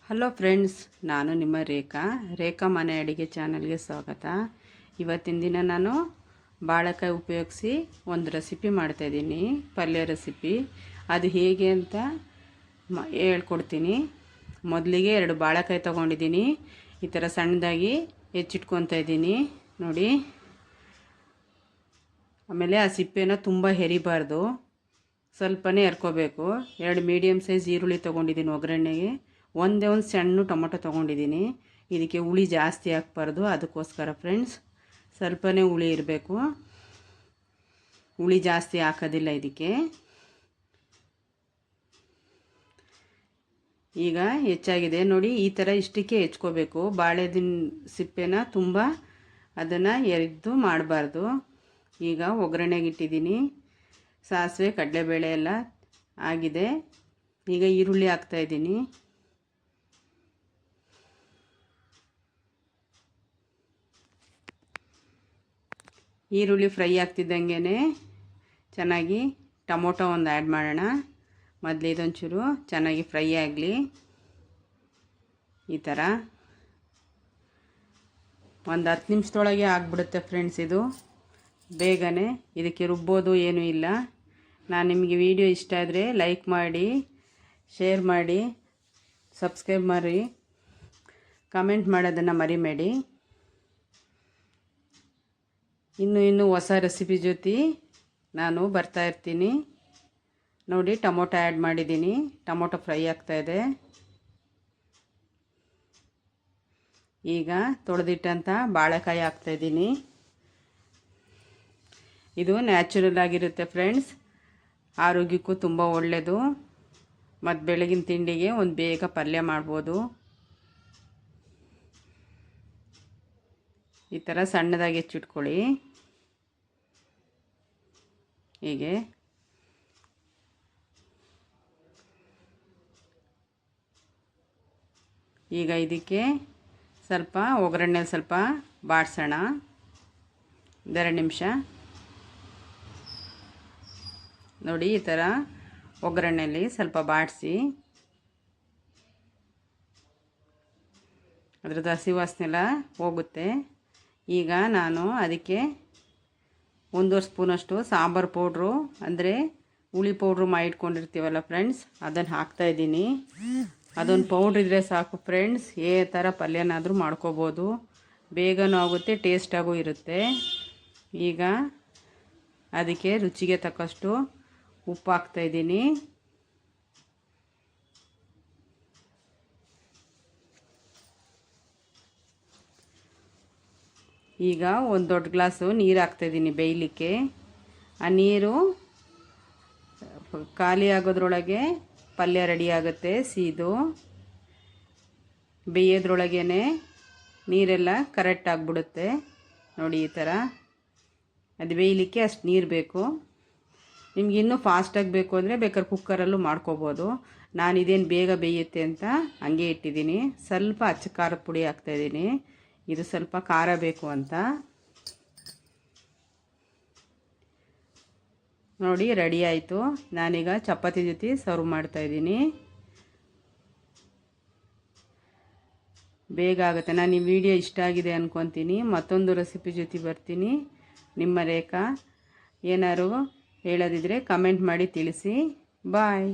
Hello friends, ನಾನು ನಿಮ್ಮ ರೇಖಾ ಮನೆ ಅಡುಗೆ ಚಾನಲ್ಗೆ ಸ್ವಾಗತ. ಇವತ್ತಿನ ದಿನ ನಾನು ಬಾಳೆಕಾಯಿ ಉಪಯೋಗಿಸಿ ಒಂದು ರೆಸಿಪಿ ಮಾಡ್ತಾಯಿದ್ದೀನಿ, ಪಲ್ಯ ರೆಸಿಪಿ. ಅದು ಹೇಗೆ ಅಂತ ಹೇಳ್ಕೊಡ್ತೀನಿ. ಮೊದಲಿಗೆ 2 ಬಾಳೆಕಾಯಿ ತೊಗೊಂಡಿದ್ದೀನಿ. ಈ ಥರ ಸಣ್ಣದಾಗಿ ಹೆಚ್ಚಿಟ್ಕೊತಾ ಇದ್ದೀನಿ ನೋಡಿ. ಆಮೇಲೆ ಆ ಸಿಪ್ಪೆನ ತುಂಬ ಹೆರಿಬಾರ್ದು, ಸ್ವಲ್ಪನೇ ಎರ್ಕೋಬೇಕು. 2 ಮೀಡಿಯಮ್ ಸೈಜ್ ಈರುಳ್ಳಿ ತೊಗೊಂಡಿದ್ದೀನಿ ಒಗ್ಗರಣೆಗೆ. ಒಂದೇ ಒಂದು ಸಣ್ಣ ಟೊಮೊಟೊ ತೊಗೊಂಡಿದ್ದೀನಿ. ಇದಕ್ಕೆ ಹುಳಿ ಜಾಸ್ತಿ ಹಾಕ್ಬಾರ್ದು, ಅದಕ್ಕೋಸ್ಕರ ಫ್ರೆಂಡ್ಸ್ ಸ್ವಲ್ಪನೇ ಹುಳಿ ಇರಬೇಕು. ಹುಳಿ ಜಾಸ್ತಿ ಹಾಕೋದಿಲ್ಲ ಇದಕ್ಕೆ. ಈಗ ಹೆಚ್ಚಾಗಿದೆ ನೋಡಿ, ಈ ಥರ ಇಷ್ಟಕ್ಕೆ ಹೆಚ್ಕೋಬೇಕು. ಬಾಳೆದಿನ ಸಿಪ್ಪೆನ ತುಂಬ ಅದನ್ನು ಎರಿದು ಮಾಡಬಾರ್ದು. ಈಗ ಒಗ್ಗರಣೆಗೆ ಇಟ್ಟಿದ್ದೀನಿ. ಸಾಸಿವೆ ಕಡಲೆಬೇಳೆ ಎಲ್ಲ ಆಗಿದೆ. ಈಗ ಈರುಳ್ಳಿ ಹಾಕ್ತಾಯಿದ್ದೀನಿ. ಈರುಳ್ಳಿ ಫ್ರೈ ಆಗ್ತಿದ್ದಂಗೆ ಚೆನ್ನಾಗಿ ಟೊಮೊಟೊ ಒಂದು ಆ್ಯಡ್ ಮಾಡೋಣ. ಮೊದಲು ಇದೊಂಚೂರು ಚೆನ್ನಾಗಿ ಫ್ರೈ ಆಗಲಿ. ಈ ಥರ ಒಂದು 10 ನಿಮಿಷದೊಳಗೆ ಆಗಿಬಿಡುತ್ತೆ ಫ್ರೆಂಡ್ಸ್. ಇದು ಬೇಗನೆ, ಇದಕ್ಕೆ ರುಬ್ಬೋದು ಏನೂ ಇಲ್ಲ. ನಾನು ನಿಮಗೆ ವಿಡಿಯೋ ಇಷ್ಟ ಆದರೆ ಲೈಕ್ ಮಾಡಿ, ಶೇರ್ ಮಾಡಿ, ಸಬ್ಸ್ಕ್ರೈಬ್ ಮಾಡಿ, ಕಮೆಂಟ್ ಮಾಡೋದನ್ನು ಮರಿಬೇಡಿ. ಇನ್ನೂ ಹೊಸ ರೆಸಿಪಿ ಜೊತೆ ನಾನು ಬರ್ತಾ ಇರ್ತೀನಿ ನೋಡಿ. ಟೊಮೊಟೊ ಆ್ಯಡ್ ಮಾಡಿದ್ದೀನಿ, ಟೊಮೊಟೊ ಫ್ರೈ ಆಗ್ತಾಯಿದೆ. ಈಗ ತೊಳೆದಿಟ್ಟಂಥ ಬಾಳೆಕಾಯಿ ಹಾಕ್ತಾಯಿದ್ದೀನಿ. ಇದು ನ್ಯಾಚುರಲ್ ಆಗಿರುತ್ತೆ ಫ್ರೆಂಡ್ಸ್, ಆರೋಗ್ಯಕ್ಕೂ ತುಂಬ ಒಳ್ಳೆಯದು. ಮತ್ತು ಬೆಳಗಿನ ತಿಂಡಿಗೆ ಒಂದು ಬೇಗ ಪಲ್ಯ ಮಾಡ್ಬೋದು. ಈ ಥರ ಸಣ್ಣದಾಗಿ ಹೆಚ್ಚಿಟ್ಕೊಳ್ಳಿ. ಹೀಗೆ ಈಗ ಇದಕ್ಕೆ ಸ್ವಲ್ಪ ಒಗ್ಗರಣೆ ಸ್ವಲ್ಪ ಬಾಡಿಸೋಣ. 2 ನಿಮಿಷ ನೋಡಿ. ಈ ಥರ ಒಗ್ಗರಣೆಯಲ್ಲಿ ಸ್ವಲ್ಪ ಬಾಡಿಸಿ ಅದ್ರದ್ದು ಹಸಿ ವಾಸನೆ ಎಲ್ಲ ಹೋಗುತ್ತೆ. ಈಗ ನಾನು ಅದಕ್ಕೆ 1 ಸ್ಪೂನಷ್ಟು ಸಾಂಬಾರು ಪೌಡ್ರು, ಅಂದರೆ ಹುಳಿ ಪೌಡ್ರು ಮಾಡಿಟ್ಕೊಂಡಿರ್ತೀವಲ್ಲ ಫ್ರೆಂಡ್ಸ್, ಅದನ್ನು ಹಾಕ್ತಾಯಿದ್ದೀನಿ. ಅದೊಂದು ಪೌಡ್ರ್ ಇದ್ದರೆ ಸಾಕು ಫ್ರೆಂಡ್ಸ್, ಥರ ಪಲ್ಯನಾದರೂ ಮಾಡ್ಕೋಬೋದು. ಬೇಗನೂ ಆಗುತ್ತೆ, ಟೇಸ್ಟಾಗೂ ಇರುತ್ತೆ. ಈಗ ಅದಕ್ಕೆ ರುಚಿಗೆ ತಕ್ಕಷ್ಟು ಉಪ್ಪು ಹಾಕ್ತಾಯಿದ್ದೀನಿ. ಈಗ ಒಂದು ದೊಡ್ಡ ಗ್ಲಾಸು ನೀರು ಹಾಕ್ತಾಯಿದ್ದೀನಿ ಬೇಯಲಿಕ್ಕೆ. ಆ ನೀರು ಖಾಲಿ ಆಗೋದ್ರೊಳಗೆ ಪಲ್ಯ ರೆಡಿ ಆಗುತ್ತೆ. ಸೀದು ಬೇಯೋದ್ರೊಳಗೇ ನೀರೆಲ್ಲ ಕರೆಕ್ಟ್ ಆಗಿಬಿಡುತ್ತೆ ನೋಡಿ. ಈ ಥರ ಅದು ಬೇಯಲಿಕ್ಕೆ ಅಷ್ಟು ನೀರು ಬೇಕು. ನಿಮ್ಗೆ ಇನ್ನೂ ಫಾಸ್ಟಾಗಿ ಬೇಕು ಅಂದರೆ ಬೇಕಾದ್ರೆ ಕುಕ್ಕರಲ್ಲೂ ಮಾಡ್ಕೋಬೋದು. ನಾನು ಇದೇನು ಬೇಗ ಬೇಯುತ್ತೆ ಅಂತ ಹಂಗೆ ಇಟ್ಟಿದ್ದೀನಿ. ಸ್ವಲ್ಪ ಅಚ್ಚ ಖಾರದ ಪುಡಿ ಹಾಕ್ತಾಯಿದ್ದೀನಿ, ಇದು ಸ್ವಲ್ಪ ಖಾರ ಬೇಕು ಅಂತ ನೋಡಿ. ರೆಡಿ ಆಯಿತು. ನಾನೀಗ ಚಪಾತಿ ಜೊತೆ ಸರ್ವ್ ಮಾಡ್ತಾಯಿದ್ದೀನಿ. ಬೇಗ ಆಗುತ್ತೆ. ನಾನು ಈ ವಿಡಿಯೋ ಇಷ್ಟ ಆಗಿದೆ ಅಂದ್ಕೊತೀನಿ. ಮತ್ತೊಂದು ರೆಸಿಪಿ ಜೊತೆ ಬರ್ತೀನಿ. ನಿಮ್ಮ ರೇಖಾ. ಏನಾದ್ರು ಹೇಳೋದಿದ್ರೆ ಕಮೆಂಟ್ ಮಾಡಿ ತಿಳಿಸಿ. ಬಾಯ್.